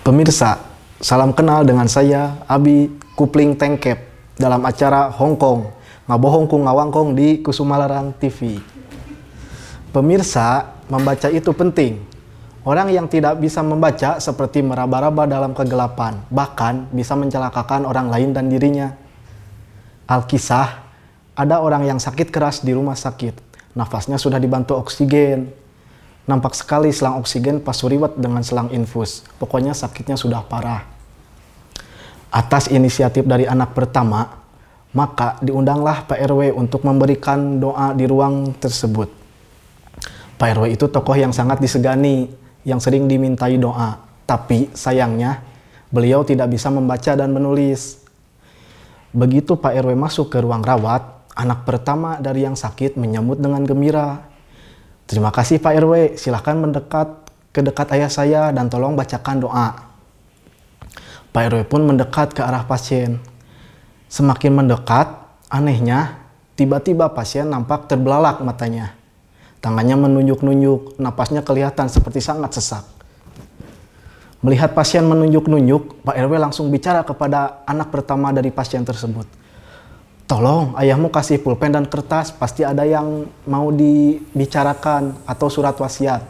Pemirsa, salam kenal dengan saya, Abi Kupling Tengkep, dalam acara Hongkong, Ngabohong ku Ngawangkong di Kusumalarang TV. Pemirsa, membaca itu penting. Orang yang tidak bisa membaca seperti meraba-raba dalam kegelapan, bahkan bisa mencelakakan orang lain dan dirinya. Alkisah, ada orang yang sakit keras di rumah sakit. Nafasnya sudah dibantu oksigen. Nampak sekali selang oksigen pas suriwat dengan selang infus. Pokoknya sakitnya sudah parah. Atas inisiatif dari anak pertama, maka diundanglah Pak RW untuk memberikan doa di ruang tersebut. Pak RW itu tokoh yang sangat disegani, yang sering dimintai doa. Tapi sayangnya, beliau tidak bisa membaca dan menulis. Begitu Pak RW masuk ke ruang rawat, anak pertama dari yang sakit menyambut dengan gembira. "Terima kasih Pak RW, silahkan mendekat ke dekat ayah saya dan tolong bacakan doa." Pak RW pun mendekat ke arah pasien. Semakin mendekat, anehnya, tiba-tiba pasien nampak terbelalak matanya. Tangannya menunjuk-nunjuk, napasnya kelihatan seperti sangat sesak. Melihat pasien menunjuk-nunjuk, Pak RW langsung bicara kepada anak pertama dari pasien tersebut. "Tolong ayahmu kasih pulpen dan kertas, pasti ada yang mau dibicarakan atau surat wasiat."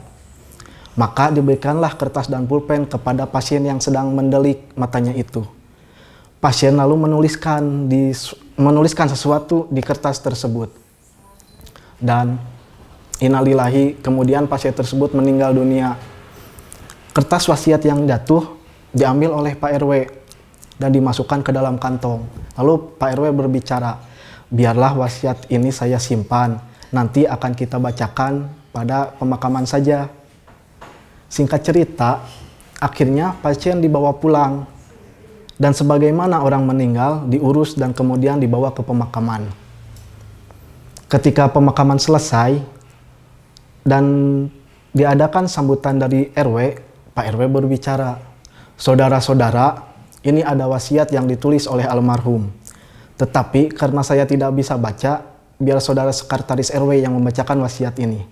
Maka diberikanlah kertas dan pulpen kepada pasien yang sedang mendelik matanya itu. Pasien lalu menuliskan sesuatu di kertas tersebut. Dan innalillahi, kemudian pasien tersebut meninggal dunia. Kertas wasiat yang jatuh diambil oleh Pak RW dan dimasukkan ke dalam kantong. Lalu Pak RW berbicara, "Biarlah wasiat ini saya simpan, nanti akan kita bacakan pada pemakaman saja." Singkat cerita, akhirnya pasien dibawa pulang. Dan sebagaimana orang meninggal, diurus dan kemudian dibawa ke pemakaman. Ketika pemakaman selesai dan diadakan sambutan dari RW, Pak RW berbicara, "Saudara-saudara, ini ada wasiat yang ditulis oleh almarhum. Tetapi karena saya tidak bisa baca, biar saudara sekretaris RW yang membacakan wasiat ini."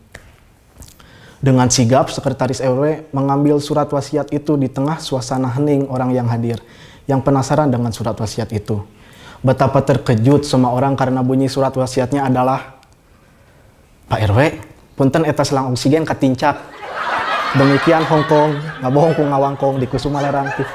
Dengan sigap, sekretaris RW mengambil surat wasiat itu di tengah suasana hening orang yang hadir, yang penasaran dengan surat wasiat itu. Betapa terkejut semua orang karena bunyi surat wasiatnya adalah, "Pak RW, punten eta selang oksigen katincak." Demikian Hongkong, Ngabohong ku Ngawangkong di Kusumalarang TV.